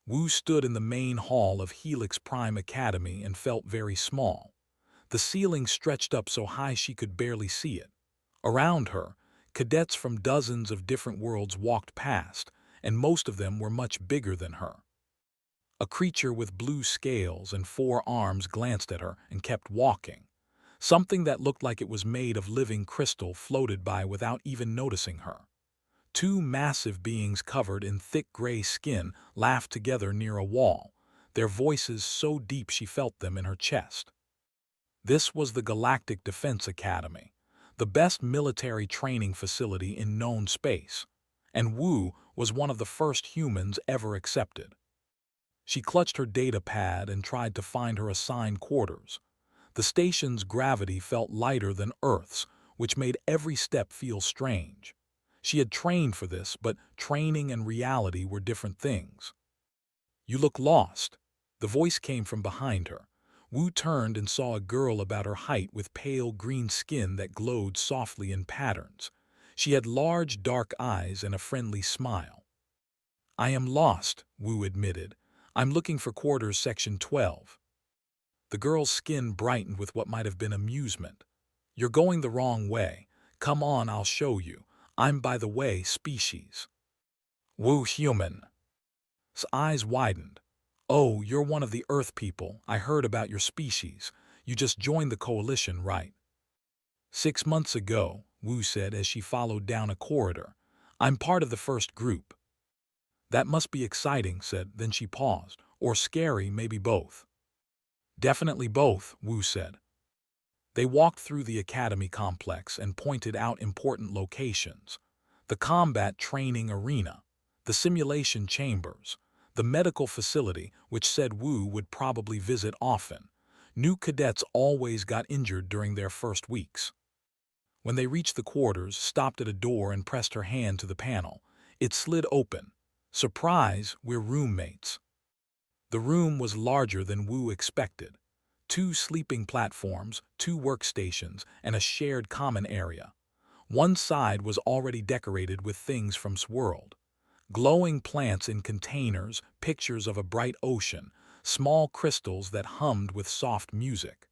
Wu stood in the main hall of Helix Prime Academy and felt very small. The ceiling stretched up so high she could barely see it. Around her, cadets from dozens of different worlds walked past, and most of them were much bigger than her. A creature with blue scales and 4 arms glanced at her and kept walking. Something that looked like it was made of living crystal floated by without even noticing her. 2 massive beings covered in thick gray skin laughed together near a wall, their voices so deep she felt them in her chest. This was the Galactic Defense Academy, the best military training facility in known space, and Wu was one of the first humans ever accepted. She clutched her data pad and tried to find her assigned quarters. The station's gravity felt lighter than Earth's, which made every step feel strange. She had trained for this, but training and reality were different things. "You look lost." The voice came from behind her. Wu turned and saw a girl about her height with pale green skin that glowed softly in patterns. She had large dark eyes and a friendly smile. "I am lost," Wu admitted. "I'm looking for quarters section 12. The girl's skin brightened with what might have been amusement. "You're going the wrong way. Come on, I'll show you. I'm, by the way, species." Wu human. His eyes widened. "Oh, you're one of the Earth people. I heard about your species. You just joined the coalition, right?" "6 months ago," Wu said as she followed down a corridor. "I'm part of the first group." "That must be exciting," said, then she paused. "Or scary, maybe both." "Definitely both," Wu said. They walked through the academy complex and pointed out important locations. The combat training arena, the simulation chambers, the medical facility, which said Wu would probably visit often. New cadets always got injured during their first weeks. When they reached the quarters, stopped at a door and pressed her hand to the panel. It slid open. "Surprise, we're roommates." The room was larger than Wu expected. 2 sleeping platforms, 2 workstations, and a shared common area. One side was already decorated with things from Swirled. Glowing plants in containers, pictures of a bright ocean, small crystals that hummed with soft music.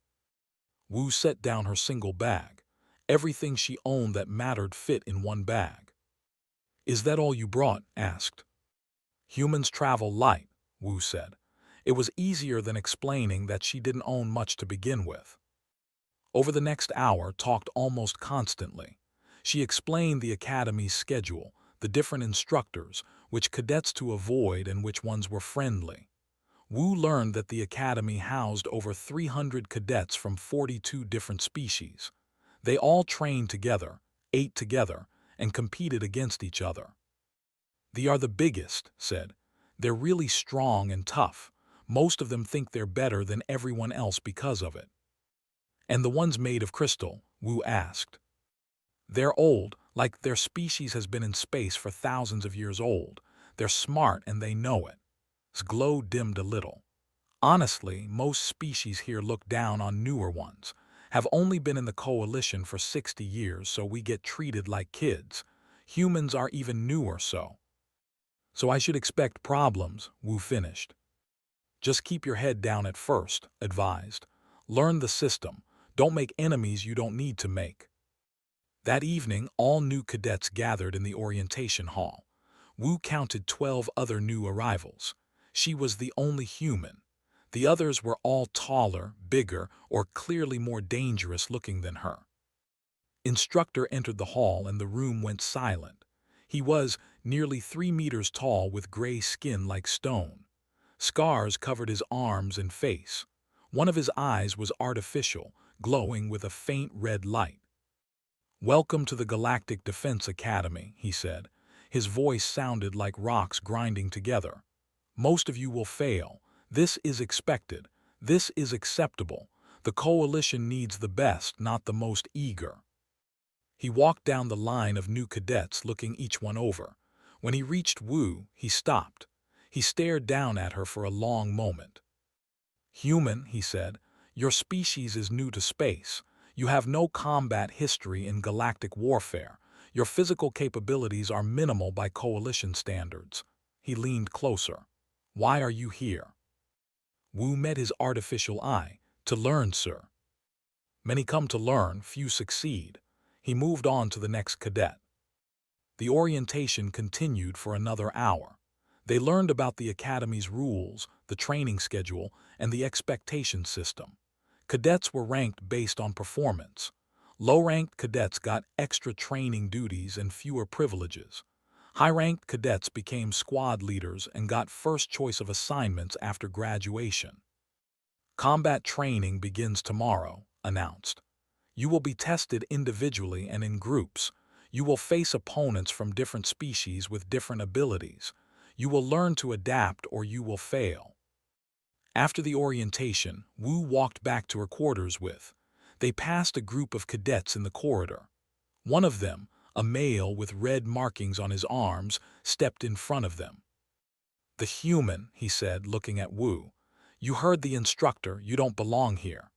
Wu set down her single bag. Everything she owned that mattered fit in one bag. "Is that all you brought?" asked. "Humans travel light," Wu said. It was easier than explaining that she didn't own much to begin with. Over the next hour, talked almost constantly. She explained the academy's schedule, the different instructors, which cadets to avoid and which ones were friendly. Wu learned that the academy housed over 300 cadets from 42 different species. They all trained together, ate together, and competed against each other. "They are the biggest," said. "They're really strong and tough. Most of them think they're better than everyone else because of it." "And the ones made of crystal?" Wu asked. "They're old, like their species has been in space for thousands of years old. They're smart and they know it." His glow dimmed a little. "Honestly, most species here look down on newer ones. Have only been in the coalition for 60 years, so we get treated like kids. Humans are even newer, so I should expect problems," Wu finished. "Just keep your head down at first," advised. "Learn the system. Don't make enemies you don't need to make." That evening, all new cadets gathered in the orientation hall. Wu counted 12 other new arrivals. She was the only human. The others were all taller, bigger, or clearly more dangerous looking than her. Instructor entered the hall and the room went silent. He was nearly 3 meters tall with gray skin like stone. Scars covered his arms and face. One of his eyes was artificial, glowing with a faint red light. "Welcome to the Galactic Defense Academy," he said. His voice sounded like rocks grinding together. "Most of you will fail. This is expected. This is acceptable. The coalition needs the best, not the most eager." He walked down the line of new cadets, looking each one over. When he reached Wu, he stopped. He stared down at her for a long moment. "Human," he said, "your species is new to space. You have no combat history in galactic warfare. Your physical capabilities are minimal by coalition standards." He leaned closer. Why are you here? Wu met his artificial eye. To learn, sir. Many come to learn, few succeed. He moved on to the next cadet. The orientation continued for another hour. They learned about the academy's rules, the training schedule, and the expectation system. Cadets were ranked based on performance. Low-ranked cadets got extra training duties and fewer privileges. High-ranked cadets became squad leaders and got first choice of assignments after graduation. Combat training begins tomorrow, announced. You will be tested individually and in groups. You will face opponents from different species with different abilities. You will learn to adapt or you will fail. After the orientation, Wu walked back to her quarters with. They passed a group of cadets in the corridor. One of them, a male with red markings on his arms, stepped in front of them. The human, he said, looking at Wu. You heard the instructor, you don't belong here.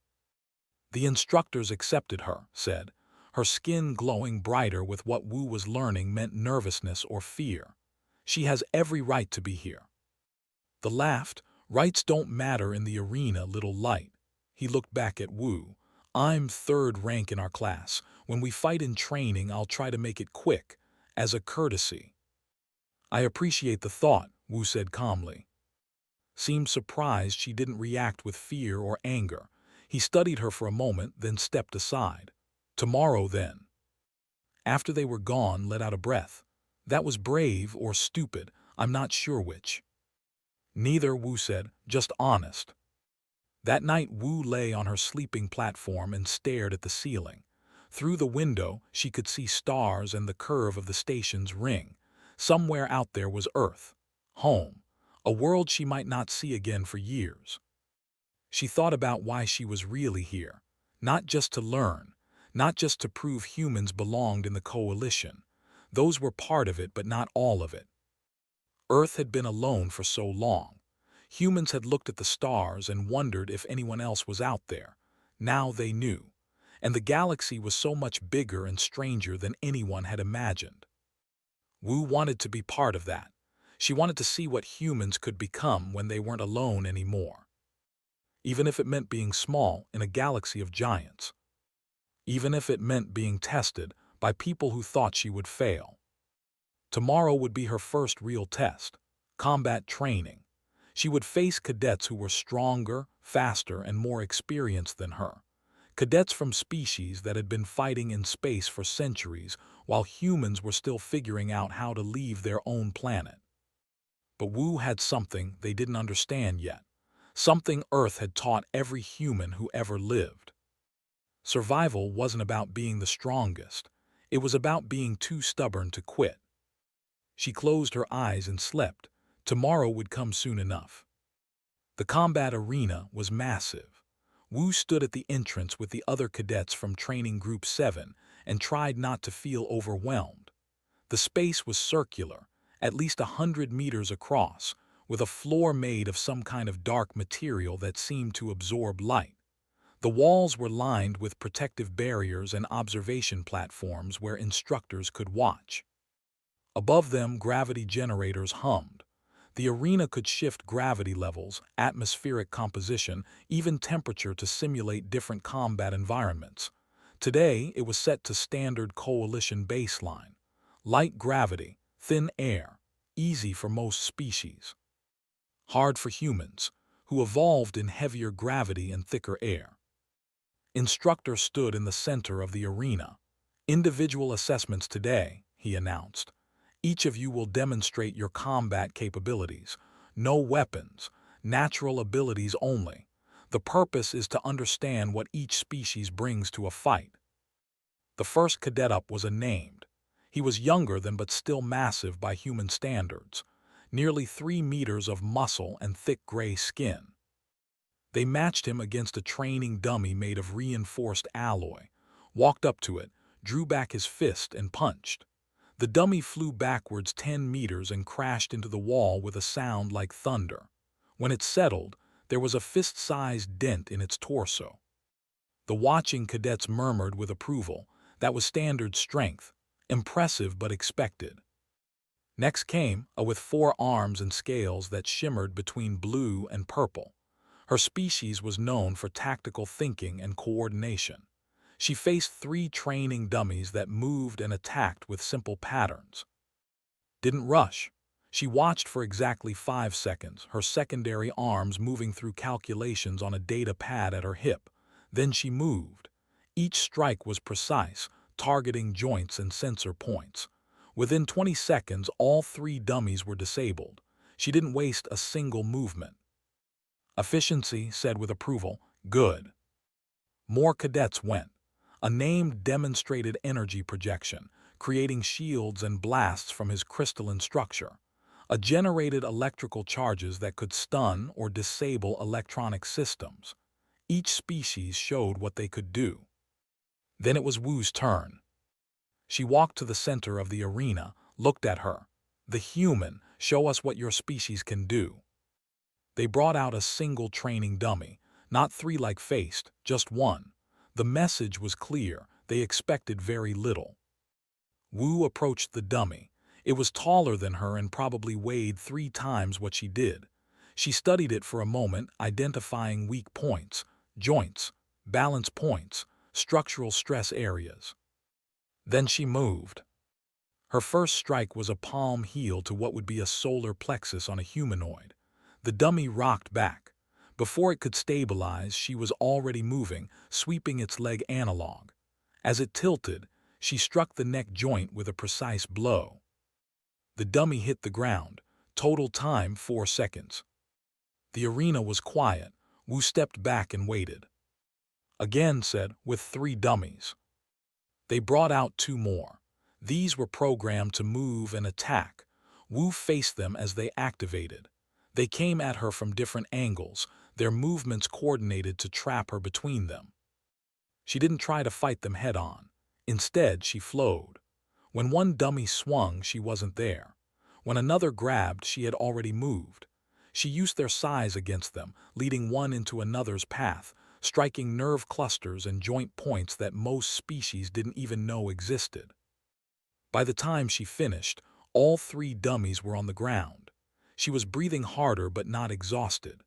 The instructors accepted her, said. Her skin glowing brighter with what Wu was learning meant nervousness or fear. She has every right to be here. The laughed. Rights don't matter in the arena, little light. He looked back at Wu. I'm third rank in our class. When we fight in training, I'll try to make it quick, as a courtesy. I appreciate the thought, Wu said calmly. Seemed surprised she didn't react with fear or anger. He studied her for a moment, then stepped aside. Tomorrow, then. After they were gone, let out a breath. That was brave or stupid, I'm not sure which. Neither, Wu said, just honest. That night Wu lay on her sleeping platform and stared at the ceiling. Through the window, she could see stars and the curve of the station's ring. Somewhere out there was Earth, home, a world she might not see again for years. She thought about why she was really here, not just to learn, not just to prove humans belonged in the coalition. Those were part of it, but not all of it. Earth had been alone for so long. Humans had looked at the stars and wondered if anyone else was out there. Now they knew. And the galaxy was so much bigger and stranger than anyone had imagined. Wu wanted to be part of that. She wanted to see what humans could become when they weren't alone anymore. Even if it meant being small in a galaxy of giants. Even if it meant being tested by people who thought she would fail. Tomorrow would be her first real test, combat training. She would face cadets who were stronger, faster, and more experienced than her. Cadets from species that had been fighting in space for centuries while humans were still figuring out how to leave their own planet. But Wu had something they didn't understand yet, something Earth had taught every human who ever lived. Survival wasn't about being the strongest. It was about being too stubborn to quit. She closed her eyes and slept. Tomorrow would come soon enough. The combat arena was massive. Wu stood at the entrance with the other cadets from Training Group 7 and tried not to feel overwhelmed. The space was circular, at least 100 meters across, with a floor made of some kind of dark material that seemed to absorb light. The walls were lined with protective barriers and observation platforms where instructors could watch. Above them, gravity generators hummed. The arena could shift gravity levels, atmospheric composition, even temperature to simulate different combat environments. Today, it was set to standard coalition baseline. Light gravity, thin air, easy for most species. Hard for humans, who evolved in heavier gravity and thicker air. Instructor stood in the center of the arena. Individual assessments today, he announced. Each of you will demonstrate your combat capabilities. No weapons, natural abilities only. The purpose is to understand what each species brings to a fight. The first cadet up was unnamed. He was younger than but still massive by human standards. Nearly 3 meters of muscle and thick gray skin. They matched him against a training dummy made of reinforced alloy, walked up to it, drew back his fist and punched. The dummy flew backwards 10 meters and crashed into the wall with a sound like thunder. When it settled, there was a fist-sized dent in its torso. The watching cadets murmured with approval. That was standard strength, impressive but expected. Next came a with 4 arms and scales that shimmered between blue and purple. Her species was known for tactical thinking and coordination. She faced 3 training dummies that moved and attacked with simple patterns. Didn't rush. She watched for exactly 5 seconds, her secondary arms moving through calculations on a data pad at her hip. Then she moved. Each strike was precise, targeting joints and sensor points. Within 20 seconds, all 3 dummies were disabled. She didn't waste a single movement. Efficiency said with approval, "Good." More cadets went. A named demonstrated energy projection, creating shields and blasts from his crystalline structure. A generated electrical charges that could stun or disable electronic systems. Each species showed what they could do. Then it was Wu's turn. She walked to the center of the arena, looked at her. "The human, show us what your species can do." They brought out a single training dummy, not 3 like faced, just 1. The message was clear, they expected very little. Wu approached the dummy. It was taller than her and probably weighed 3 times what she did. She studied it for a moment, identifying weak points, joints, balance points, structural stress areas. Then she moved. Her first strike was a palm heel to what would be a solar plexus on a humanoid. The dummy rocked back. Before it could stabilize, she was already moving, sweeping its leg analog. As it tilted, she struck the neck joint with a precise blow. The dummy hit the ground. Total time 4 seconds. The arena was quiet. Wu stepped back and waited. Again said, with 3 dummies. They brought out 2 more. These were programmed to move and attack. Wu faced them as they activated. They came at her from different angles, their movements coordinated to trap her between them. She didn't try to fight them head-on. Instead, she flowed. When one dummy swung, she wasn't there. When another grabbed, she had already moved. She used their size against them, leading one into another's path, striking nerve clusters and joint points that most species didn't even know existed. By the time she finished, all 3 dummies were on the ground. She was breathing harder but not exhausted.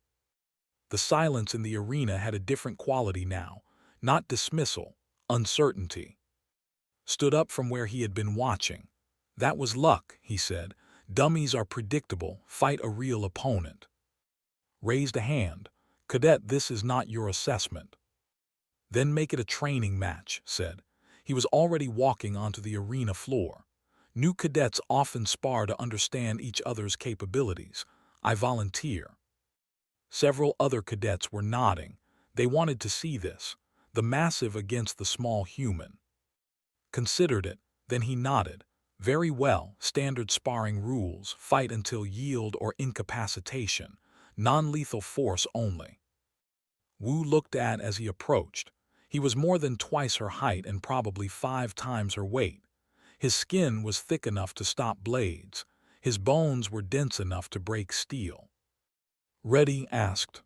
The silence in the arena had a different quality now, not dismissal, uncertainty. Stood up from where he had been watching. "That was luck," he said. "Dummies are predictable, fight a real opponent." Raised a hand. "Cadet, this is not your assessment." "Then make it a training match," said. He was already walking onto the arena floor. New cadets often spar to understand each other's capabilities. "I volunteer." Several other cadets were nodding. They wanted to see this. The massive against the small human. Considered it, then he nodded. "Very well, standard sparring rules, fight until yield or incapacitation. Non-lethal force only." Wu looked at as he approached. He was more than twice her height and probably 5 times her weight. His skin was thick enough to stop blades. His bones were dense enough to break steel. "Ready?" asked.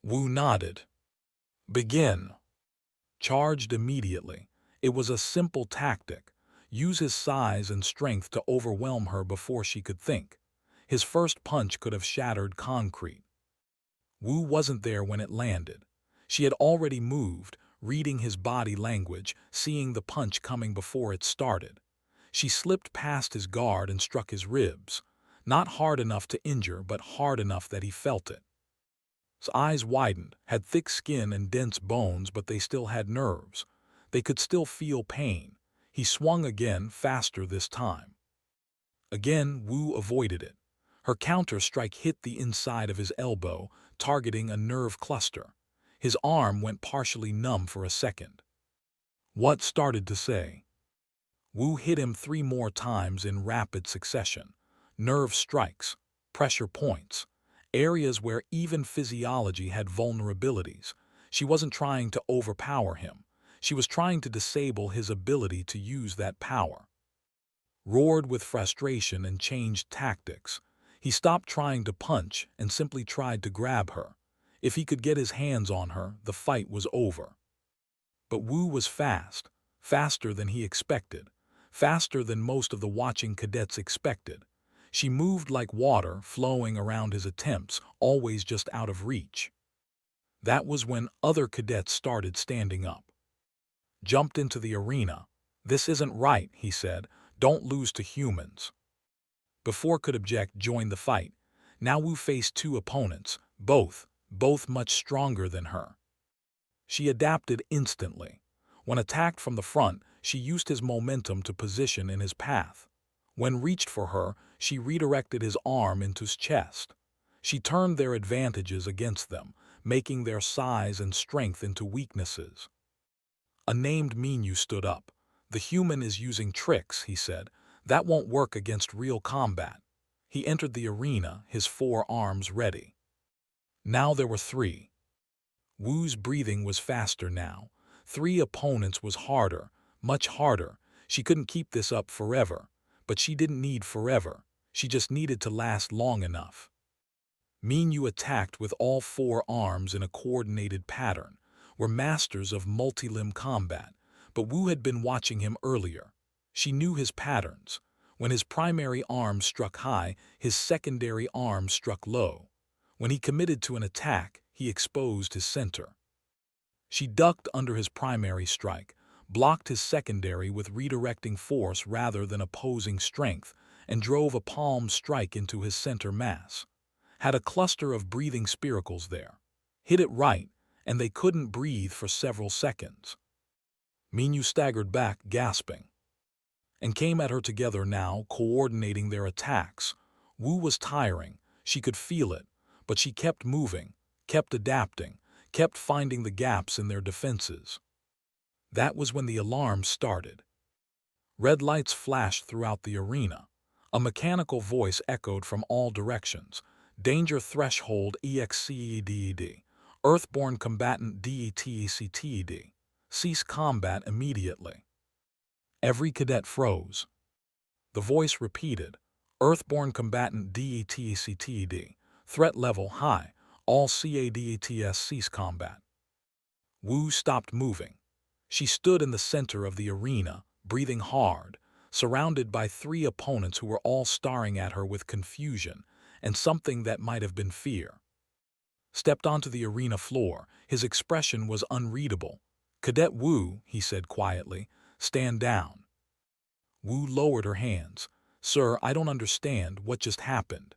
Wu nodded. "Begin." Charged immediately. It was a simple tactic. Use his size and strength to overwhelm her before she could think. His first punch could have shattered concrete. Wu wasn't there when it landed. She had already moved, reading his body language, seeing the punch coming before it started. She slipped past his guard and struck his ribs. Not hard enough to injure, but hard enough that he felt it. His eyes widened, had thick skin and dense bones, but they still had nerves. They could still feel pain. He swung again, faster this time. Again, Wu avoided it. Her counter-strike hit the inside of his elbow, targeting a nerve cluster. His arm went partially numb for a second. What started to say? Wu hit him 3 more times in rapid succession. Nerve strikes, pressure points, areas where even physiology had vulnerabilities. She wasn't trying to overpower him. She was trying to disable his ability to use that power. Roared with frustration and changed tactics. He stopped trying to punch and simply tried to grab her. If he could get his hands on her, the fight was over. But Wu was fast, faster than he expected, faster than most of the watching cadets expected. She moved like water flowing around his attempts, always just out of reach. That was when other cadets started standing up. Jumped into the arena. "This isn't right," he said. "Don't lose to humans." Before could object, joined the fight. Now Wu faced two opponents, both much stronger than her. She adapted instantly. When attacked from the front, she used his momentum to position in his path. When reached for her, she redirected his arm into his chest. She turned their advantages against them, making their size and strength into weaknesses. A named Minyu stood up. "The human is using tricks," he said. "That won't work against real combat." He entered the arena, his 4 arms ready. Now there were 3. Wu's breathing was faster now. 3 opponents was harder, much harder. She couldn't keep this up forever. But she didn't need forever. She just needed to last long enough. Minyu attacked with all 4 arms in a coordinated pattern. Were masters of multi-limb combat. But Wu had been watching him earlier. She knew his patterns. When his primary arm struck high, his secondary arm struck low. When he committed to an attack, he exposed his center. She ducked under his primary strike, blocked his secondary with redirecting force rather than opposing strength, and drove a palm strike into his center mass. Had a cluster of breathing spiracles there. Hit it right, and they couldn't breathe for several seconds. Minyu staggered back, gasping, and came at her together now, coordinating their attacks. Wu was tiring. She could feel it, but she kept moving, kept adapting, kept finding the gaps in their defenses. That was when the alarm started. Red lights flashed throughout the arena. A mechanical voice echoed from all directions. "Danger threshold EXCEDED. Earthborn combatant DETECTED. Cease combat immediately." Every cadet froze. The voice repeated, "Earthborn combatant DETECTED. Threat level high. All CADETS cease combat." Wu stopped moving. She stood in the center of the arena, breathing hard, surrounded by 3 opponents who were all staring at her with confusion and something that might have been fear. Stepped onto the arena floor. His expression was unreadable. "Cadet Wu," he said quietly, "stand down." Wu lowered her hands. "Sir, I don't understand what just happened."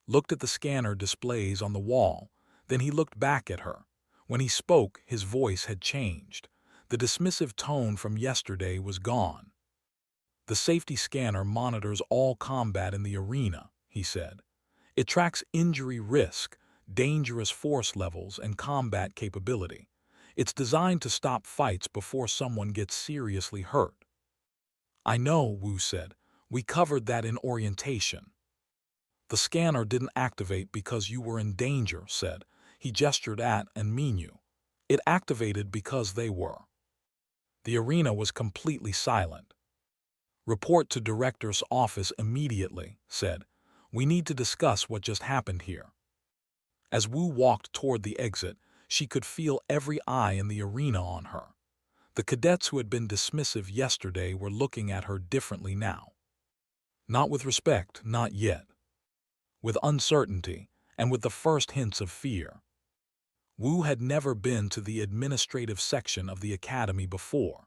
Looked at the scanner displays on the wall. Then he looked back at her. When he spoke, his voice had changed. The dismissive tone from yesterday was gone. "The safety scanner monitors all combat in the arena," he said. "It tracks injury risk, dangerous force levels, and combat capability. It's designed to stop fights before someone gets seriously hurt." "I know," Wu said. "We covered that in orientation." "The scanner didn't activate because you were in danger," said. He gestured at and Minyu. "It activated because they were." The arena was completely silent. "Report to Director's office immediately," said. "We need to discuss what just happened here." As Wu walked toward the exit, she could feel every eye in the arena on her. The cadets who had been dismissive yesterday were looking at her differently now. Not with respect, not yet. With uncertainty, and with the first hints of fear. Wu had never been to the administrative section of the academy before.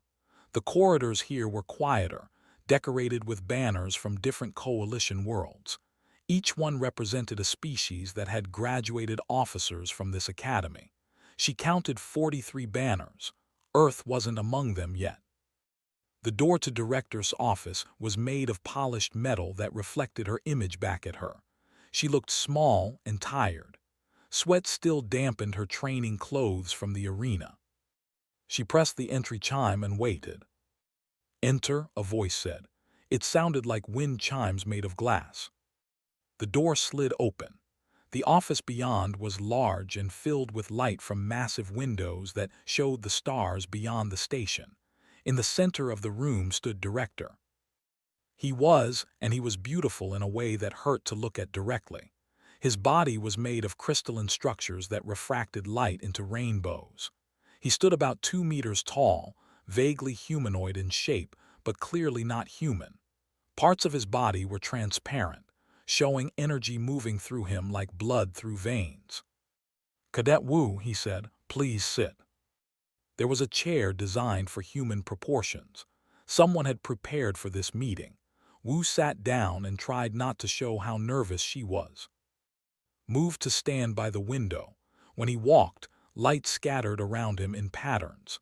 The corridors here were quieter, decorated with banners from different coalition worlds. Each one represented a species that had graduated officers from this academy. She counted 43 banners. Earth wasn't among them yet. The door to Director's office was made of polished metal that reflected her image back at her. She looked small and tired. Sweat still dampened her training clothes from the arena. She pressed the entry chime and waited. "Enter," a voice said. It sounded like wind chimes made of glass. The door slid open. The office beyond was large and filled with light from massive windows that showed the stars beyond the station. In the center of the room stood Director. He was beautiful in a way that hurt to look at directly. His body was made of crystalline structures that refracted light into rainbows. He stood about 2 meters tall, vaguely humanoid in shape, but clearly not human. Parts of his body were transparent, showing energy moving through him like blood through veins. "Cadet Wu," he said, "please sit." There was a chair designed for human proportions. Someone had prepared for this meeting. Wu sat down and tried not to show how nervous she was. Moved to stand by the window. When he walked, light scattered around him in patterns.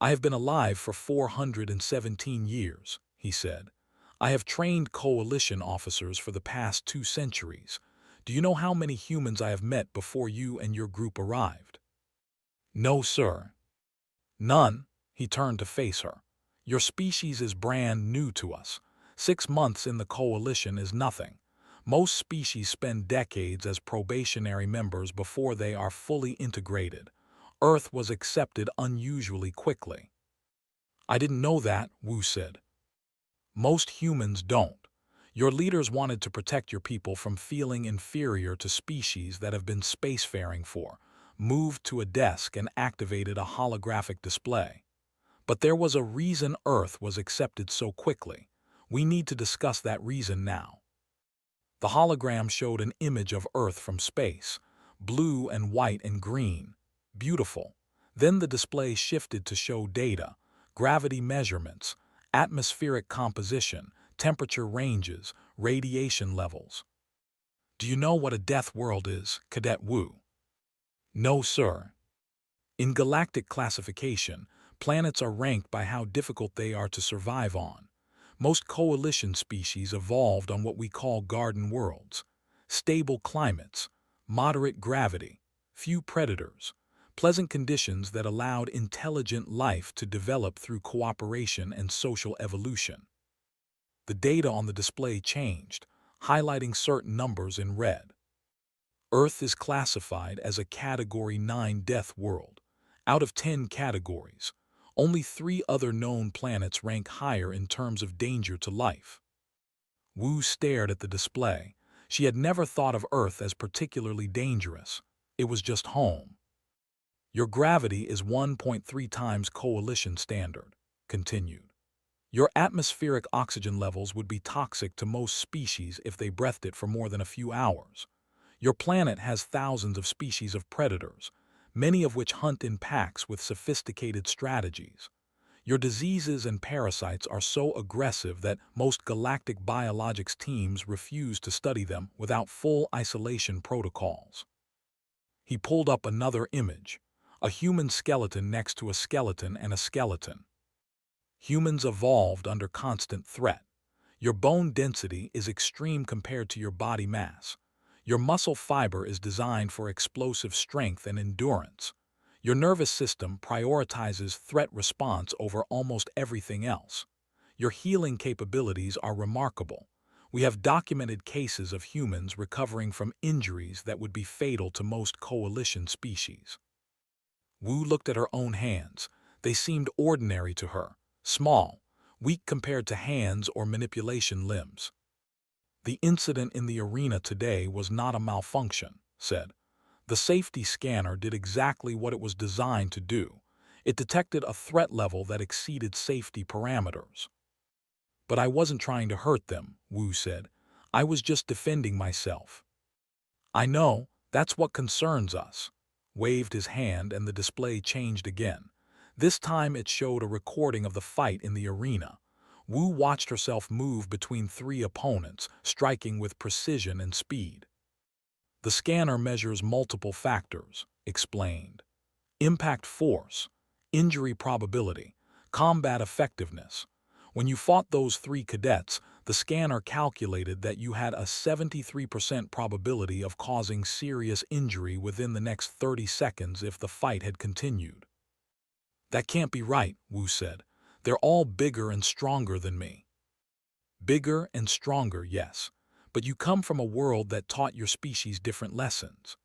"I have been alive for 417 years, he said. "I have trained coalition officers for the past 2 centuries. Do you know how many humans I have met before you and your group arrived?" "No, sir." "None." He turned to face her. "Your species is brand new to us. 6 months in the coalition is nothing. Most species spend decades as probationary members before they are fully integrated. Earth was accepted unusually quickly." "I didn't know that," Wu said. "Most humans don't. Your leaders wanted to protect your people from feeling inferior to species that have been spacefaring for, moved to a desk and activated a holographic display. But there was a reason Earth was accepted so quickly. We need to discuss that reason now." The hologram showed an image of Earth from space, blue and white and green. Beautiful. Then the display shifted to show data, gravity measurements, atmospheric composition, temperature ranges, radiation levels. "Do you know what a death world is, Cadet Wu?" "No, sir." In galactic classification, planets are ranked by how difficult they are to survive on. Most coalition species evolved on what we call garden worlds. Stable climates, moderate gravity, few predators, pleasant conditions that allowed intelligent life to develop through cooperation and social evolution. The data on the display changed, highlighting certain numbers in red. Earth is classified as a Category 9 death world. Out of 10 categories, only 3 other known planets rank higher in terms of danger to life. Wu stared at the display. She had never thought of Earth as particularly dangerous. It was just home. "Your gravity is 1.3 times coalition standard," continued. "Your atmospheric oxygen levels would be toxic to most species if they breathed it for more than a few hours. Your planet has thousands of species of predators, many of which hunt in packs with sophisticated strategies. Your diseases and parasites are so aggressive that most galactic biologics teams refuse to study them without full isolation protocols." He pulled up another image, a human skeleton next to a skeleton and a skeleton. "Humans evolved under constant threat. Your bone density is extreme compared to your body mass. Your muscle fiber is designed for explosive strength and endurance. Your nervous system prioritizes threat response over almost everything else. Your healing capabilities are remarkable. We have documented cases of humans recovering from injuries that would be fatal to most coalition species." Wu looked at her own hands. They seemed ordinary to her, small, weak compared to hands or manipulation limbs. "The incident in the arena today was not a malfunction," said. "The safety scanner did exactly what it was designed to do. It detected a threat level that exceeded safety parameters." "But I wasn't trying to hurt them," Wu said. "I was just defending myself." "I know, that's what concerns us." Waved his hand and the display changed again. This time it showed a recording of the fight in the arena. Wu watched herself move between 3 opponents, striking with precision and speed. "The scanner measures multiple factors," explained. "Impact force, injury probability, combat effectiveness. When you fought those 3 cadets, the scanner calculated that you had a 73% probability of causing serious injury within the next 30 seconds if the fight had continued." "That can't be right," Wu said. "They're all bigger and stronger than me." "Bigger and stronger, yes. But you come from a world that taught your species different lessons."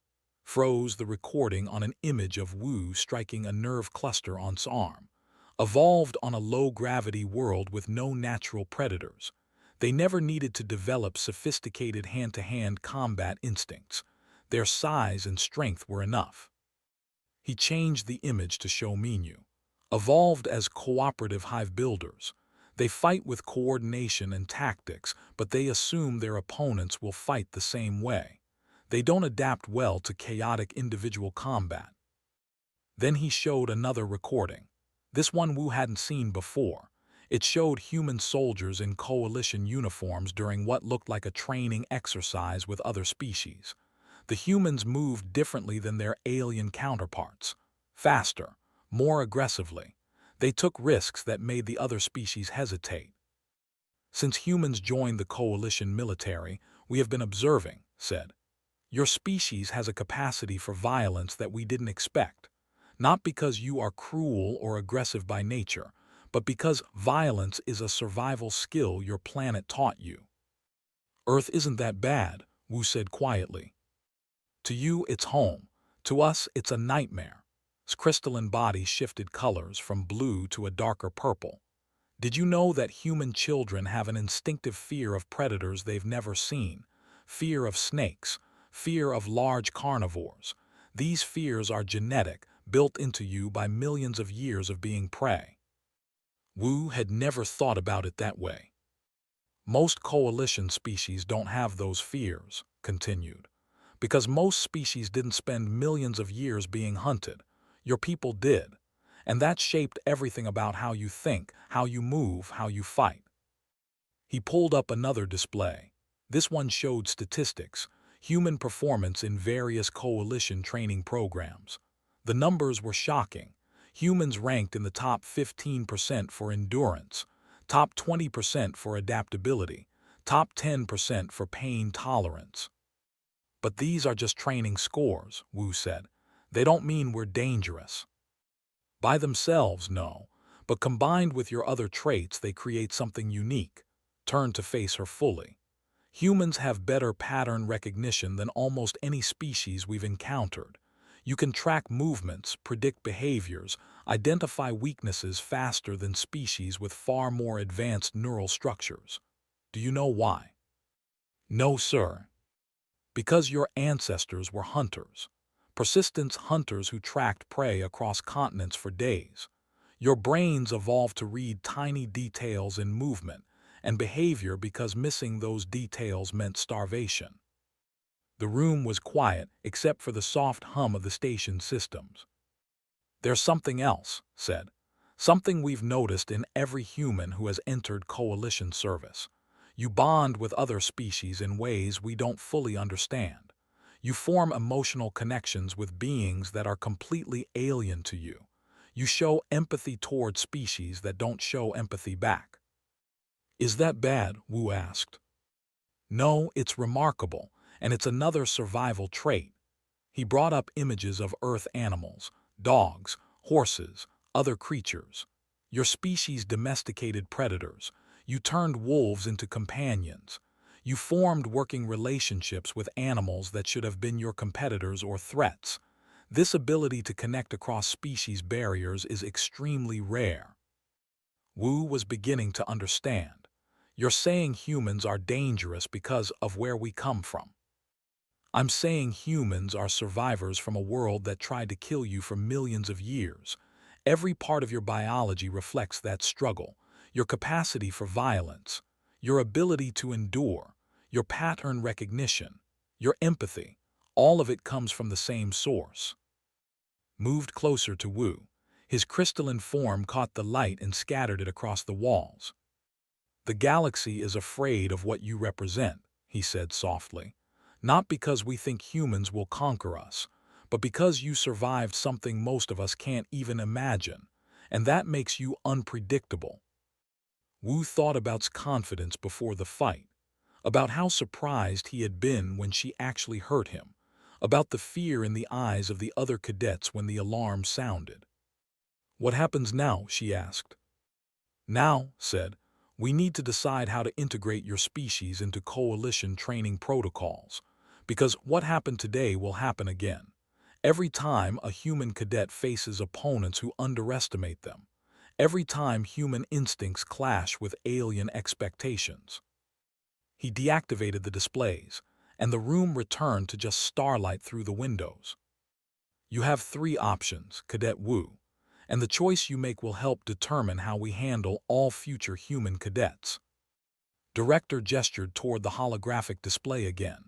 Froze the recording on an image of Wu striking a nerve cluster on his arm. "Evolved on a low-gravity world with no natural predators. They never needed to develop sophisticated hand-to-hand combat instincts. Their size and strength were enough." He changed the image to show Minyu. "Evolved as cooperative hive builders. They fight with coordination and tactics, but they assume their opponents will fight the same way. They don't adapt well to chaotic individual combat. Then he showed another recording. This one Wu hadn't seen before. It showed human soldiers in coalition uniforms during what looked like a training exercise with other species. The humans moved differently than their alien counterparts. Faster, more aggressively. They took risks that made the other species hesitate. Since humans joined the coalition military, we have been observing, said. Your species has a capacity for violence that we didn't expect. Not because you are cruel or aggressive by nature, but because violence is a survival skill your planet taught you. Earth isn't that bad, Wu said quietly. To you, it's home. To us, it's a nightmare. His crystalline body shifted colors from blue to a darker purple. Did you know that human children have an instinctive fear of predators they've never seen? Fear of snakes, fear of large carnivores. These fears are genetic, built into you by millions of years of being prey. Wu had never thought about it that way. Most coalition species don't have those fears, continued, because most species didn't spend millions of years being hunted. Your people did, and that shaped everything about how you think, how you move, how you fight. He pulled up another display. This one showed statistics, human performance in various coalition training programs. The numbers were shocking. Humans ranked in the top 15% for endurance, top 20% for adaptability, top 10% for pain tolerance. But these are just training scores, Wu said. They don't mean we're dangerous. By themselves, no, but combined with your other traits, they create something unique. Turned to face her fully. Humans have better pattern recognition than almost any species we've encountered. You can track movements, predict behaviors, identify weaknesses faster than species with far more advanced neural structures. Do you know why? No, sir. Because your ancestors were hunters. Persistent hunters who tracked prey across continents for days. Your brains evolved to read tiny details in movement and behavior because missing those details meant starvation. The room was quiet except for the soft hum of the station systems. There's something else, said. Something we've noticed in every human who has entered coalition service. You bond with other species in ways we don't fully understand. You form emotional connections with beings that are completely alien to you. You show empathy toward species that don't show empathy back. Is that bad? Wu asked. No, it's remarkable, and it's another survival trait. He brought up images of Earth animals, dogs, horses, other creatures. Your species domesticated predators. You turned wolves into companions. You formed working relationships with animals that should have been your competitors or threats. This ability to connect across species barriers is extremely rare. Wu was beginning to understand. You're saying humans are dangerous because of where we come from. I'm saying humans are survivors from a world that tried to kill you for millions of years. Every part of your biology reflects that struggle, your capacity for violence, your ability to endure, your pattern recognition, your empathy. All of it comes from the same source. Moved closer to Wu. His crystalline form caught the light and scattered it across the walls. The galaxy is afraid of what you represent, he said softly. Not because we think humans will conquer us, but because you survived something most of us can't even imagine, and that makes you unpredictable. Wu thought about confidence before the fight, about how surprised he had been when she actually hurt him, about the fear in the eyes of the other cadets when the alarm sounded. What happens now? She asked. Now, said, we need to decide how to integrate your species into coalition training protocols, because what happened today will happen again. Every time a human cadet faces opponents who underestimate them, every time human instincts clash with alien expectations. He deactivated the displays, and the room returned to just starlight through the windows. You have 3 options, Cadet Wu. and the choice you make will help determine how we handle all future human cadets. Director gestured toward the holographic display again.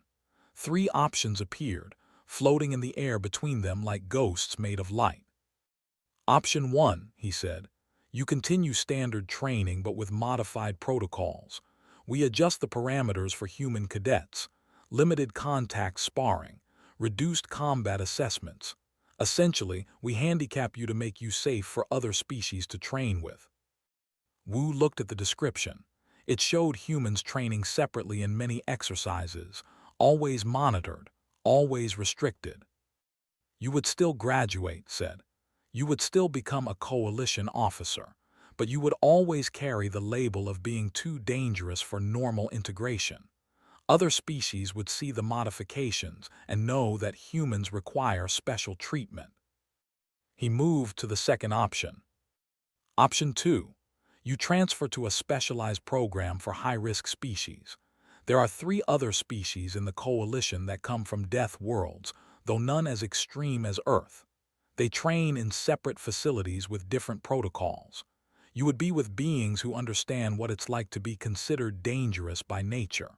3 options appeared, floating in the air between them like ghosts made of light. Option 1, he said. You continue standard training but with modified protocols. We adjust the parameters for human cadets, limited contact sparring, reduced combat assessments. Essentially, we handicap you to make you safe for other species to train with. Wu looked at the description. It showed humans training separately in many exercises, always monitored, always restricted. You would still graduate, said. You would still become a coalition officer, but you would always carry the label of being too dangerous for normal integration. Other species would see the modifications and know that humans require special treatment. He moved to the second option. Option 2. You transfer to a specialized program for high-risk species. There are 3 other species in the coalition that come from death worlds, though none as extreme as Earth. They train in separate facilities with different protocols. You would be with beings who understand what it's like to be considered dangerous by nature.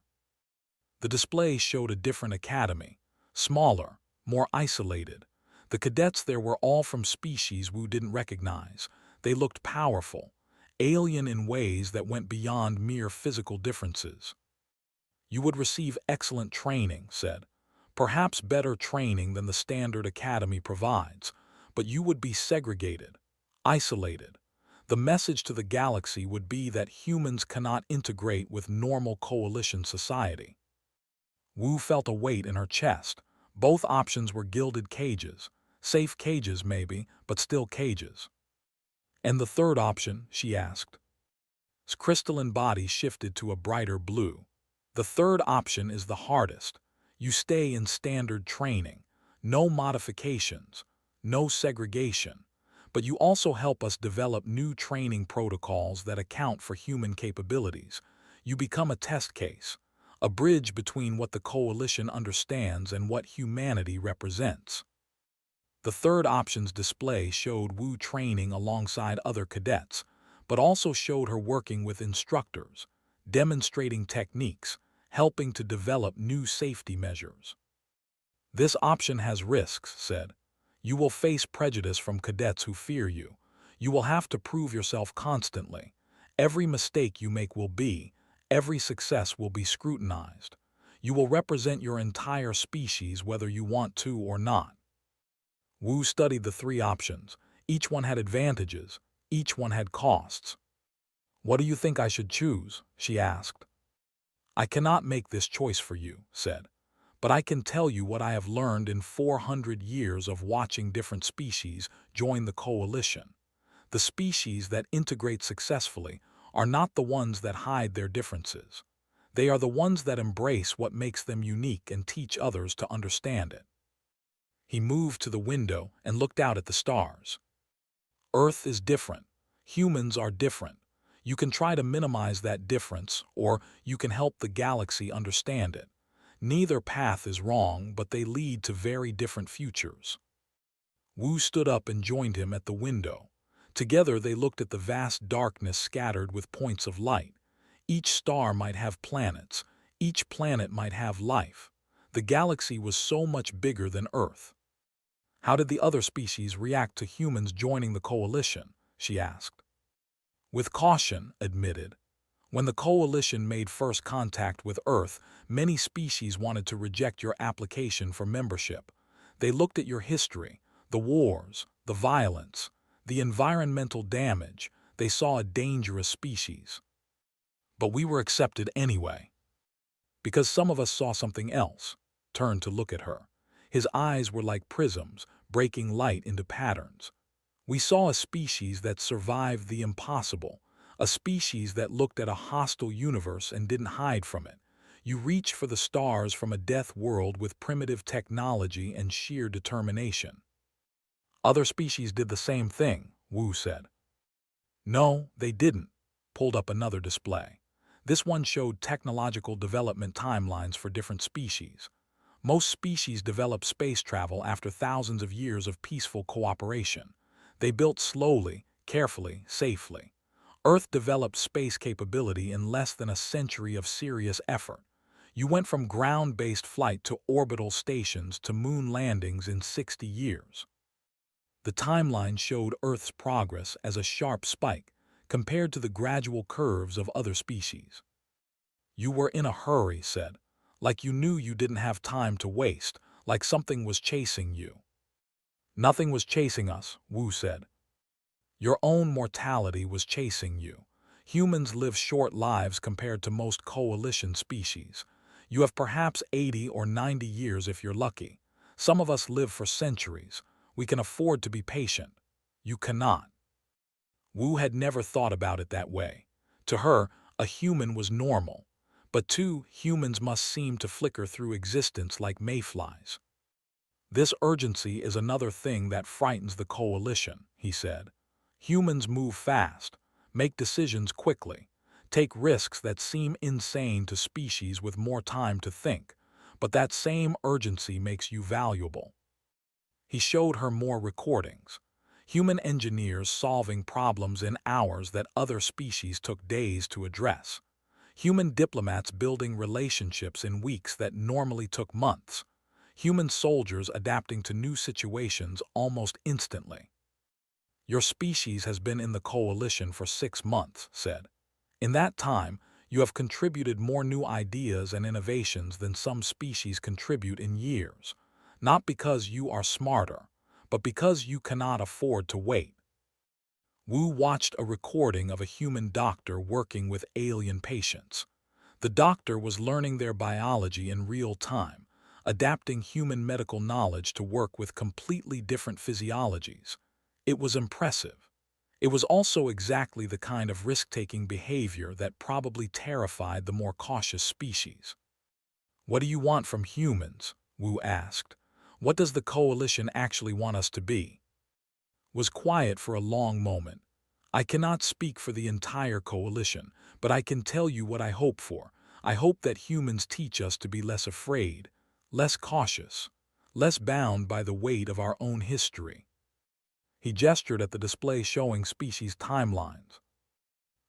The display showed a different academy, smaller, more isolated. The cadets there were all from species Wu didn't recognize. They looked powerful, alien in ways that went beyond mere physical differences. You would receive excellent training, said. Perhaps better training than the standard academy provides, but you would be segregated, isolated. The message to the galaxy would be that humans cannot integrate with normal coalition society. Wu felt a weight in her chest. Both options were gilded cages. Safe cages, maybe, but still cages. And the third option, she asked. His crystalline body shifted to a brighter blue. The third option is the hardest. You stay in standard training. No modifications. No segregation. But you also help us develop new training protocols that account for human capabilities. You become a test case, a bridge between what the coalition understands and what humanity represents. The third option's display showed Wu training alongside other cadets, but also showed her working with instructors, demonstrating techniques, helping to develop new safety measures. This option has risks, said. You will face prejudice from cadets who fear you. You will have to prove yourself constantly. Every mistake you make will be, every success will be scrutinized. You will represent your entire species whether you want to or not. Wu studied the 3 options. Each one had advantages. Each one had costs. What do you think I should choose? She asked. I cannot make this choice for you, said. But I can tell you what I have learned in 400 years of watching different species join the coalition. The species that integrate successfully are not the ones that hide their differences. They are the ones that embrace what makes them unique and teach others to understand it. He moved to the window and looked out at the stars. Earth is different. Humans are different. You can try to minimize that difference, or you can help the galaxy understand it. Neither path is wrong, but they lead to very different futures. Wu stood up and joined him at the window. Together they looked at the vast darkness scattered with points of light. Each star might have planets. Each planet might have life. The galaxy was so much bigger than Earth. How did the other species react to humans joining the coalition? She asked. With caution, admitted. When the coalition made first contact with Earth, many species wanted to reject your application for membership. They looked at your history, the wars, the violence, the environmental damage. They saw a dangerous species. But we were accepted anyway. Because some of us saw something else, turned to look at her. His eyes were like prisms, breaking light into patterns. We saw a species that survived the impossible, a species that looked at a hostile universe and didn't hide from it. You reached for the stars from a death world with primitive technology and sheer determination. Other species did the same thing, Wu said. No, they didn't. Pulled up another display. This one showed technological development timelines for different species. Most species develop space travel after thousands of years of peaceful cooperation. They built slowly, carefully, safely. Earth developed space capability in less than a century of serious effort. You went from ground-based flight to orbital stations to moon landings in 60 years. The timeline showed Earth's progress as a sharp spike compared to the gradual curves of other species. You were in a hurry, said, like you knew you didn't have time to waste, like something was chasing you. Nothing was chasing us, Wu said. Your own mortality was chasing you. Humans live short lives compared to most coalition species. You have perhaps 80 or 90 years if you're lucky. Some of us live for centuries. We can afford to be patient. You cannot. Wu had never thought about it that way. To her, a human was normal. But humans must seem to flicker through existence like mayflies. This urgency is another thing that frightens the coalition, he said. Humans move fast, make decisions quickly, take risks that seem insane to species with more time to think, but that same urgency makes you valuable. He showed her more recordings. Human engineers solving problems in hours that other species took days to address. Human diplomats building relationships in weeks that normally took months. Human soldiers adapting to new situations almost instantly. Your species has been in the coalition for 6 months, said. In that time, you have contributed more new ideas and innovations than some species contribute in years. Not because you are smarter, but because you cannot afford to wait. Wu watched a recording of a human doctor working with alien patients. The doctor was learning their biology in real time, adapting human medical knowledge to work with completely different physiologies. It was impressive. It was also exactly the kind of risk-taking behavior that probably terrified the more cautious species. What do you want from humans? Wu asked. What does the coalition actually want us to be? Was quiet for a long moment. I cannot speak for the entire coalition, but I can tell you what I hope for. I hope that humans teach us to be less afraid, less cautious, less bound by the weight of our own history. He gestured at the display showing species timelines.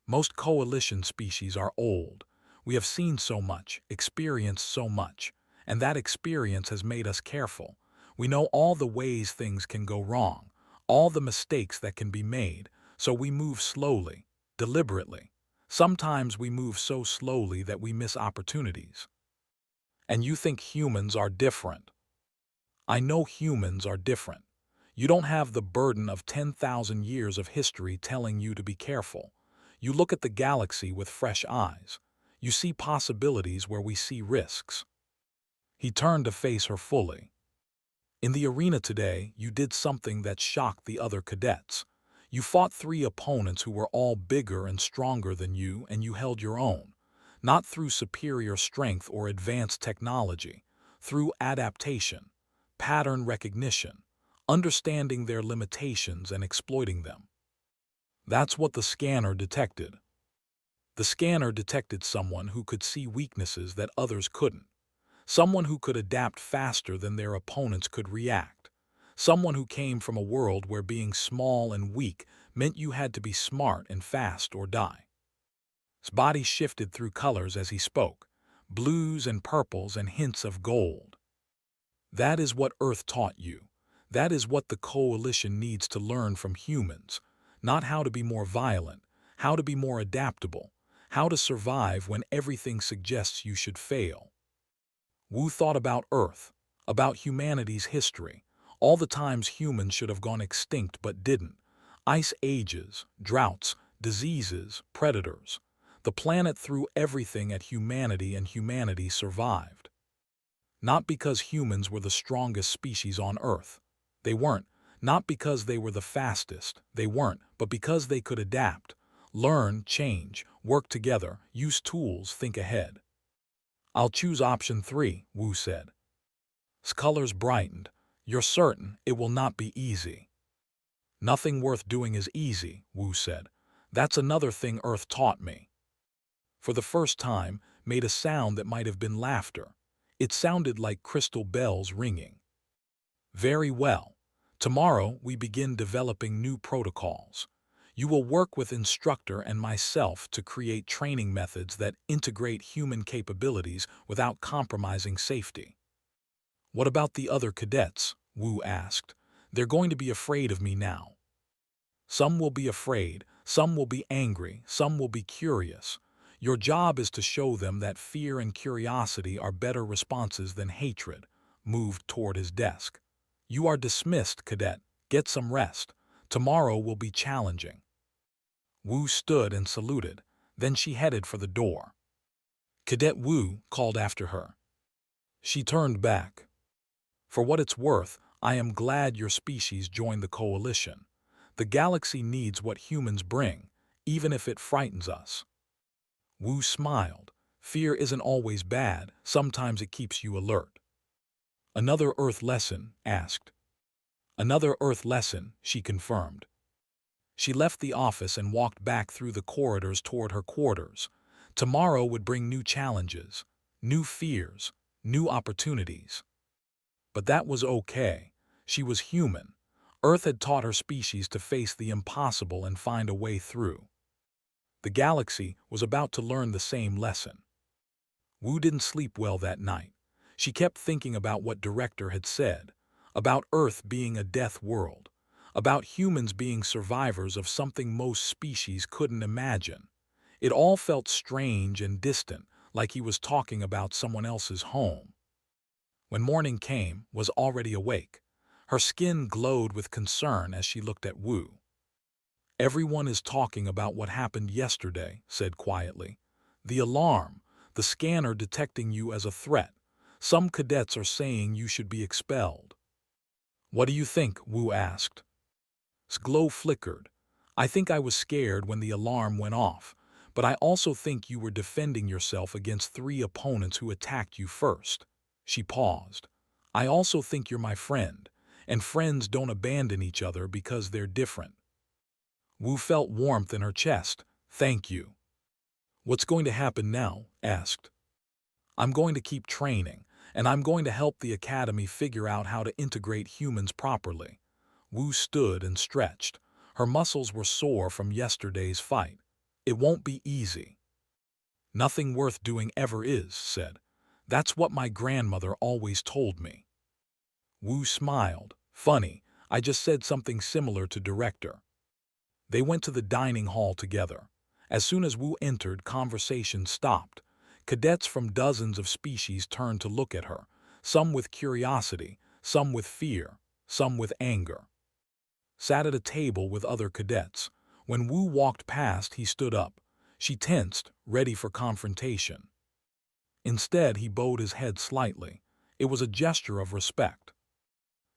Most coalition species are old. We have seen so much, experienced so much, and that experience has made us careful. We know all the ways things can go wrong, all the mistakes that can be made, so we move slowly, deliberately. Sometimes we move so slowly that we miss opportunities. And you think humans are different. I know humans are different. You don't have the burden of 10,000 years of history telling you to be careful. You look at the galaxy with fresh eyes. You see possibilities where we see risks. He turned to face her fully. In the arena today, you did something that shocked the other cadets. You fought 3 opponents who were all bigger and stronger than you, and you held your own. Not through superior strength or advanced technology, through adaptation, pattern recognition, understanding their limitations and exploiting them. That's what the scanner detected. The scanner detected someone who could see weaknesses that others couldn't. Someone who could adapt faster than their opponents could react. Someone who came from a world where being small and weak meant you had to be smart and fast or die. His body shifted through colors as he spoke, blues and purples and hints of gold. That is what Earth taught you. That is what the coalition needs to learn from humans. Not how to be more violent, how to be more adaptable, how to survive when everything suggests you should fail. Wu thought about Earth, about humanity's history, all the times humans should have gone extinct but didn't. Ice ages, droughts, diseases, predators. The planet threw everything at humanity and humanity survived. Not because humans were the strongest species on Earth. They weren't. Not because they were the fastest. They weren't. But because they could adapt, learn, change, work together, use tools, think ahead. I'll choose option 3, Wu said. His colors brightened. You're certain it will not be easy. Nothing worth doing is easy, Wu said. That's another thing Earth taught me. For the first time, made a sound that might have been laughter. It sounded like crystal bells ringing. Very well. Tomorrow, we begin developing new protocols. You will work with instructor and myself to create training methods that integrate human capabilities without compromising safety. What about the other cadets? Wu asked. They're going to be afraid of me now. Some will be afraid, some will be angry, some will be curious. Your job is to show them that fear and curiosity are better responses than hatred. Moved toward his desk. You are dismissed, cadet. Get some rest. Tomorrow will be challenging. Wu stood and saluted. Then she headed for the door. Cadet Wu called after her. She turned back. For what it's worth, I am glad your species joined the coalition. The galaxy needs what humans bring, even if it frightens us. Wu smiled. Fear isn't always bad, sometimes it keeps you alert. Another Earth lesson? Asked. Another Earth lesson, she confirmed. She left the office and walked back through the corridors toward her quarters. Tomorrow would bring new challenges, new fears, new opportunities. But that was okay. She was human. Earth had taught her species to face the impossible and find a way through. The galaxy was about to learn the same lesson. Wu didn't sleep well that night. She kept thinking about what Director had said, about Earth being a death world, about humans being survivors of something most species couldn't imagine. It all felt strange and distant, like he was talking about someone else's home. When morning came, was already awake. Her skin glowed with concern as she looked at Wu. Everyone is talking about what happened yesterday, said quietly. The alarm, the scanner detecting you as a threat. Some cadets are saying you should be expelled. What do you think? Wu asked. His glow flickered. I think I was scared when the alarm went off, but I also think you were defending yourself against 3 opponents who attacked you first. She paused. I also think you're my friend, and friends don't abandon each other because they're different. Wu felt warmth in her chest. Thank you. What's going to happen now? Asked. I'm going to keep training, and I'm going to help the Academy figure out how to integrate humans properly. Wu stood and stretched. Her muscles were sore from yesterday's fight. It won't be easy. Nothing worth doing ever is, said. That's what my grandmother always told me. Wu smiled. Funny, I just said something similar to Director. They went to the dining hall together. As soon as Wu entered, conversation stopped. Cadets from dozens of species turned to look at her, some with curiosity, some with fear, some with anger. Sat at a table with other cadets. When Wu walked past, he stood up. She tensed, ready for confrontation. Instead, he bowed his head slightly. It was a gesture of respect.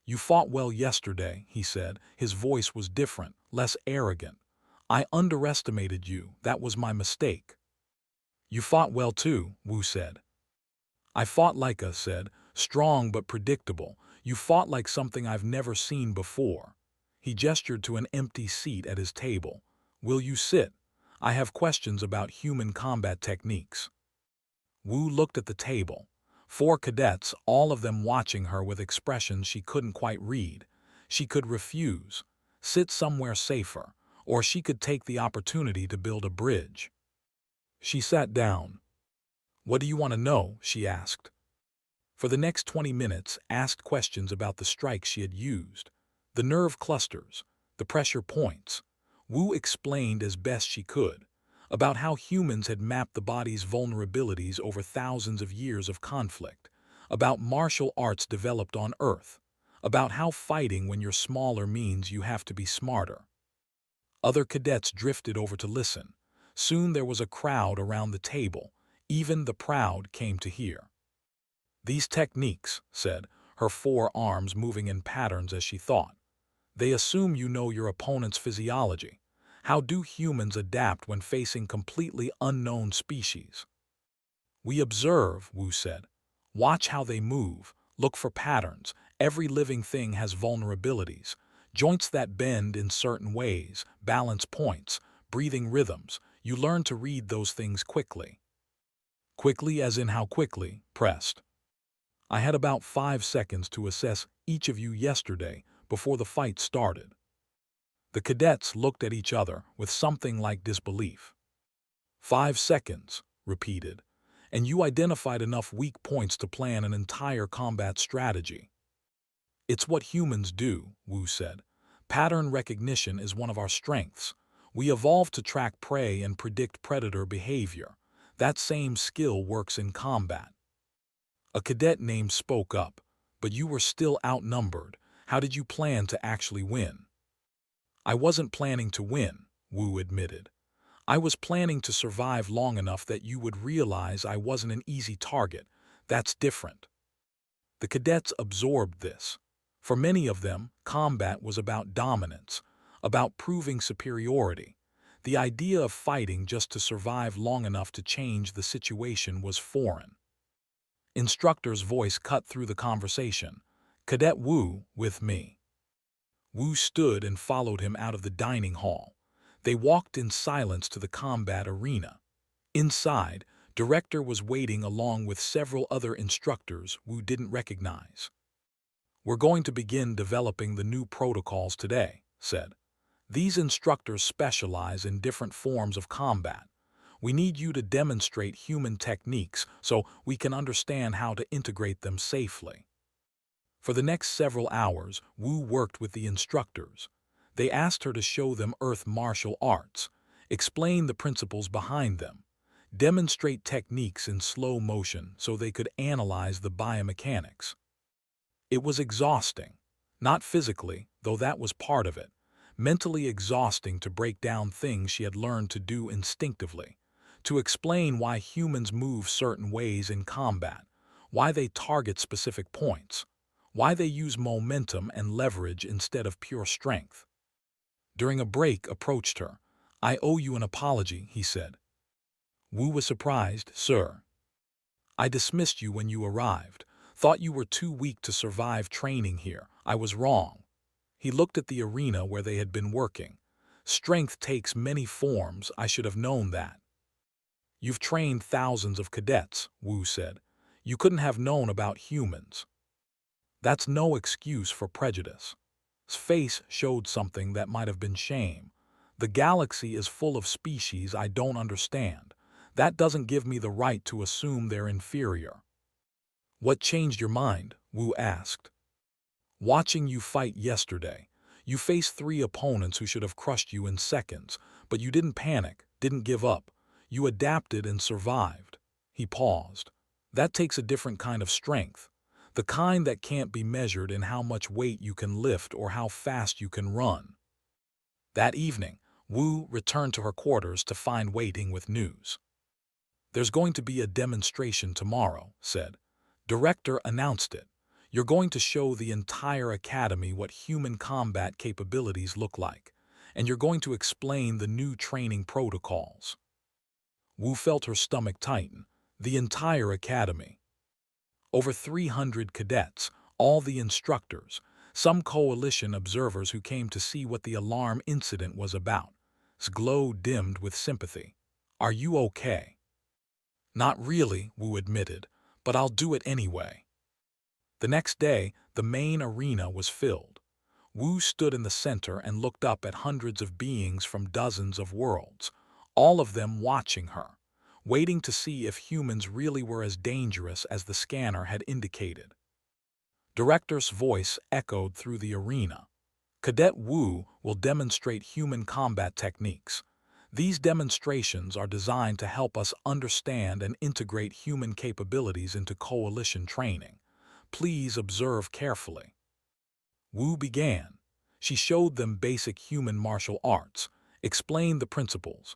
You fought well yesterday, he said. His voice was different, less arrogant. I underestimated you. That was my mistake. You fought well too, Wu said. I fought like a, said, strong but predictable. You fought like something I've never seen before. He gestured to an empty seat at his table. Will you sit? I have questions about human combat techniques. Wu looked at the table. 4 cadets, all of them watching her with expressions she couldn't quite read. She could refuse, sit somewhere safer, or she could take the opportunity to build a bridge. She sat down. What do you want to know? She asked. For the next 20 minutes, asked questions about the strikes she had used, the nerve clusters, the pressure points. Wu explained as best she could, about how humans had mapped the body's vulnerabilities over thousands of years of conflict, about martial arts developed on Earth, about how fighting when you're smaller means you have to be smarter. Other cadets drifted over to listen. Soon there was a crowd around the table. Even the proud came to hear. These techniques, said, her 4 arms moving in patterns as she thought. They assume you know your opponent's physiology. How do humans adapt when facing completely unknown species? We observe, Wu said. Watch how they move. Look for patterns. Every living thing has vulnerabilities. Joints that bend in certain ways, balance points, breathing rhythms. You learn to read those things quickly. Quickly as in how quickly? Pressed. I had about 5 seconds to assess each of you yesterday before the fight started. The cadets looked at each other with something like disbelief. 5 seconds, repeated, and you identified enough weak points to plan an entire combat strategy. It's what humans do, Wu said. Pattern recognition is one of our strengths. We evolved to track prey and predict predator behavior. That same skill works in combat. A cadet named spoke up, but you were still outnumbered. How did you plan to actually win? I wasn't planning to win, Wu admitted. I was planning to survive long enough that you would realize I wasn't an easy target. That's different. The cadets absorbed this. For many of them, combat was about dominance, about proving superiority. The idea of fighting just to survive long enough to change the situation was foreign. Instructor's voice cut through the conversation. Cadet Wu, with me. Wu stood and followed him out of the dining hall. They walked in silence to the combat arena. Inside, Director was waiting along with several other instructors Wu didn't recognize. We're going to begin developing the new protocols today, said. These instructors specialize in different forms of combat. We need you to demonstrate human techniques so we can understand how to integrate them safely. For the next several hours, Wu worked with the instructors. They asked her to show them Earth martial arts, explain the principles behind them, demonstrate techniques in slow motion so they could analyze the biomechanics. It was exhausting, not physically, though that was part of it, mentally exhausting to break down things she had learned to do instinctively, to explain why humans move certain ways in combat, why they target specific points, why they use momentum and leverage instead of pure strength. During a break approached her. I owe you an apology, he said. Wu was surprised. Sir. I dismissed you when you arrived. Thought you were too weak to survive training here. I was wrong. He looked at the arena where they had been working. Strength takes many forms. I should have known that. You've trained thousands of cadets, Wu said. You couldn't have known about humans. That's no excuse for prejudice. His face showed something that might have been shame. The galaxy is full of species I don't understand. That doesn't give me the right to assume they're inferior. What changed your mind? Wu asked. Watching you fight yesterday. You faced 3 opponents who should have crushed you in seconds, but you didn't panic, didn't give up. You adapted and survived. He paused. That takes a different kind of strength. The kind that can't be measured in how much weight you can lift or how fast you can run. That evening, Wu returned to her quarters to find waiting with news. There's going to be a demonstration tomorrow, said. Director announced it. You're going to show the entire academy what human combat capabilities look like, and you're going to explain the new training protocols. Wu felt her stomach tighten. The entire academy. Over 300 cadets, all the instructors, some coalition observers who came to see what the alarm incident was about. His glow dimmed with sympathy. Are you okay? Not really, Wu admitted, but I'll do it anyway. The next day, the main arena was filled. Wu stood in the center and looked up at hundreds of beings from dozens of worlds, all of them watching her, waiting to see if humans really were as dangerous as the scanner had indicated. Director's voice echoed through the arena. Cadet Wu will demonstrate human combat techniques. These demonstrations are designed to help us understand and integrate human capabilities into coalition training. Please observe carefully. Wu began. She showed them basic human martial arts, explained the principles,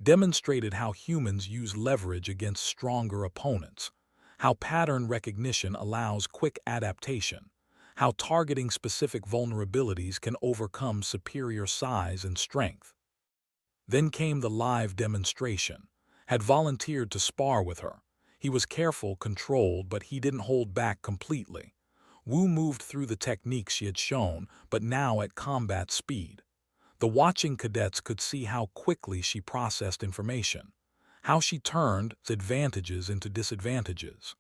demonstrated how humans use leverage against stronger opponents, how pattern recognition allows quick adaptation, how targeting specific vulnerabilities can overcome superior size and strength. Then came the live demonstration. Had volunteered to spar with her. He was careful, controlled, but he didn't hold back completely. Wu moved through the techniques she had shown, but now at combat speed. The watching cadets could see how quickly she processed information, how she turned advantages into disadvantages.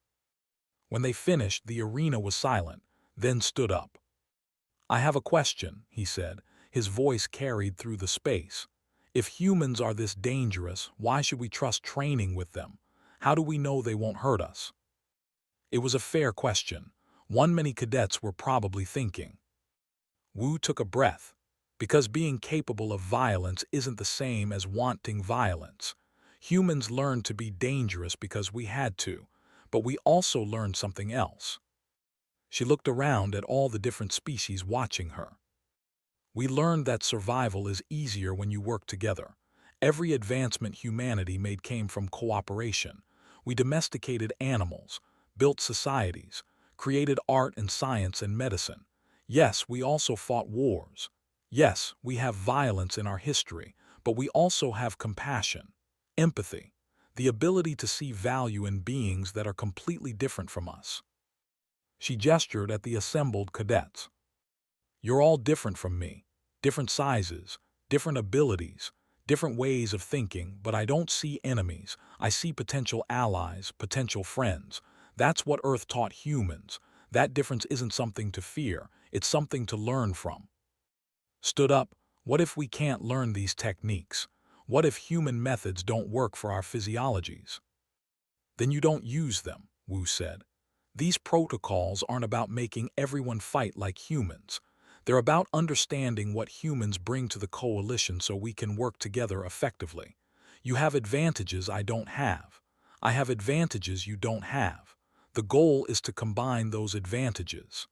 When they finished, the arena was silent, then stood up. "I have a question," he said, his voice carried through the space. "If humans are this dangerous, why should we trust training with them? How do we know they won't hurt us?" It was a fair question, one many cadets were probably thinking. Wu took a breath. Because being capable of violence isn't the same as wanting violence. Humans learned to be dangerous because we had to, but we also learned something else. She looked around at all the different species watching her. "We learned that survival is easier when you work together. Every advancement humanity made came from cooperation. We domesticated animals, built societies, created art and science and medicine. Yes, we also fought wars. Yes, we have violence in our history, but we also have compassion, empathy, the ability to see value in beings that are completely different from us." She gestured at the assembled cadets. "You're all different from me, different sizes, different abilities, different ways of thinking, but I don't see enemies. I see potential allies, potential friends. That's what Earth taught humans. That difference isn't something to fear, it's something to learn from." Stood up, "What if we can't learn these techniques? What if human methods don't work for our physiologies?" "Then you don't use them," Wu said. "These protocols aren't about making everyone fight like humans. They're about understanding what humans bring to the coalition so we can work together effectively. You have advantages I don't have. I have advantages you don't have. The goal is to combine those advantages."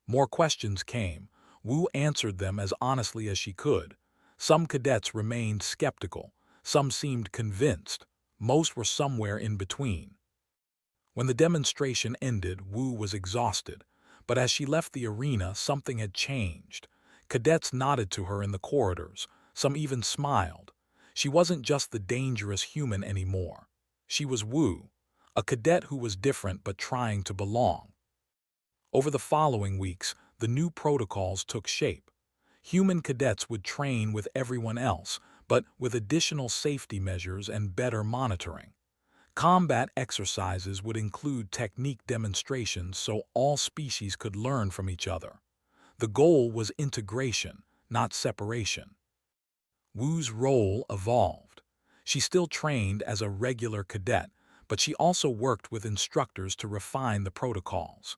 More questions came. Wu answered them as honestly as she could. Some cadets remained skeptical. Some seemed convinced. Most were somewhere in between. When the demonstration ended, Wu was exhausted. But as she left the arena, something had changed. Cadets nodded to her in the corridors. Some even smiled. She wasn't just the dangerous human anymore. She was Wu, a cadet who was different but trying to belong. Over the following weeks, the new protocols took shape. Human cadets would train with everyone else, but with additional safety measures and better monitoring. Combat exercises would include technique demonstrations so all species could learn from each other. The goal was integration, not separation. Wu's role evolved. She still trained as a regular cadet, but she also worked with instructors to refine the protocols.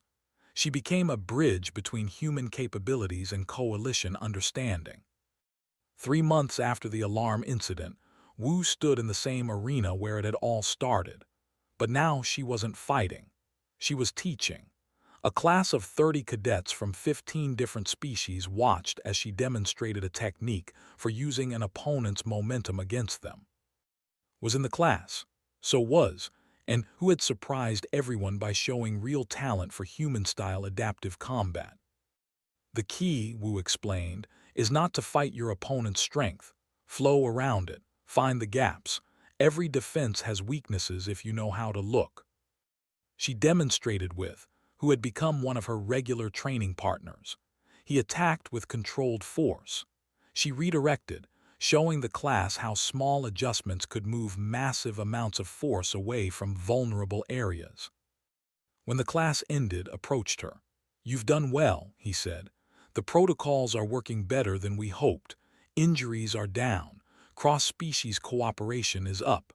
She became a bridge between human capabilities and coalition understanding. 3 months after the alarm incident, Wu stood in the same arena where it had all started. But now she wasn't fighting. She was teaching. A class of 30 cadets from 15 different species watched as she demonstrated a technique for using an opponent's momentum against them. Was in the class. So was, and who had surprised everyone by showing real talent for human-style adaptive combat. "The key," Wu explained, "is not to fight your opponent's strength. Flow around it, find the gaps. Every defense has weaknesses if you know how to look." She demonstrated with, who had become one of her regular training partners. He attacked with controlled force. She redirected, showing the class how small adjustments could move massive amounts of force away from vulnerable areas. When the class ended, approached her. "You've done well," he said. "The protocols are working better than we hoped. Injuries are down. Cross-species cooperation is up.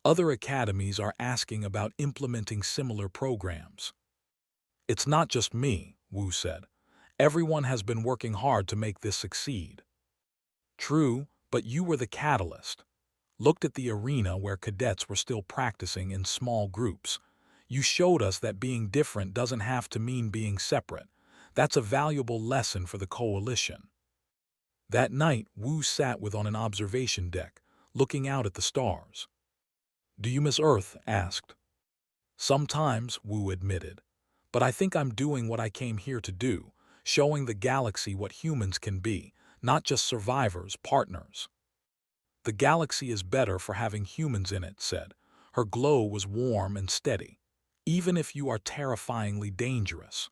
Other academies are asking about implementing similar programs." "It's not just me," Wu said. "Everyone has been working hard to make this succeed." "True, but you were the catalyst." Looked at the arena where cadets were still practicing in small groups. "You showed us that being different doesn't have to mean being separate. That's a valuable lesson for the coalition." That night, Wu sat on an observation deck, looking out at the stars. "Do you miss Earth?" asked. "Sometimes," Wu admitted. "But I think I'm doing what I came here to do, showing the galaxy what humans can be, not just survivors, partners." "The galaxy is better for having humans in it," said. Her glow was warm and steady. "Even if you are terrifyingly dangerous."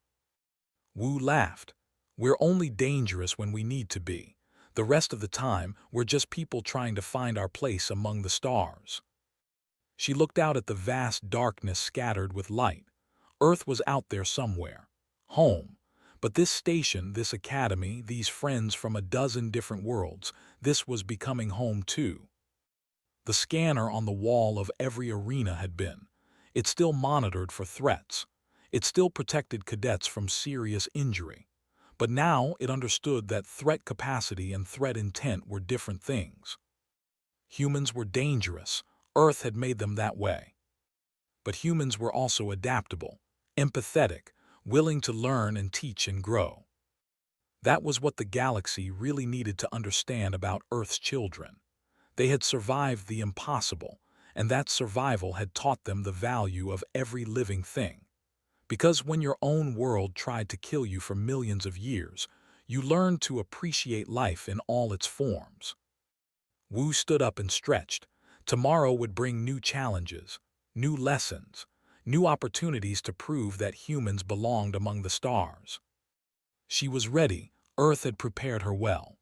Wu laughed. "We're only dangerous when we need to be. The rest of the time, we're just people trying to find our place among the stars." She looked out at the vast darkness scattered with light. Earth was out there somewhere. Home. But this station, this academy, these friends from a dozen different worlds, this was becoming home too. The scanner on the wall of every arena had been. It still monitored for threats. It still protected cadets from serious injury. But now it understood that threat capacity and threat intent were different things. Humans were dangerous. Earth had made them that way. But humans were also adaptable, empathetic, willing to learn and teach and grow. That was what the galaxy really needed to understand about Earth's children. They had survived the impossible, and that survival had taught them the value of every living thing. Because when your own world tried to kill you for millions of years, you learned to appreciate life in all its forms. Wu stood up and stretched. Tomorrow would bring new challenges, new lessons, new opportunities to prove that humans belonged among the stars. She was ready. Earth had prepared her well.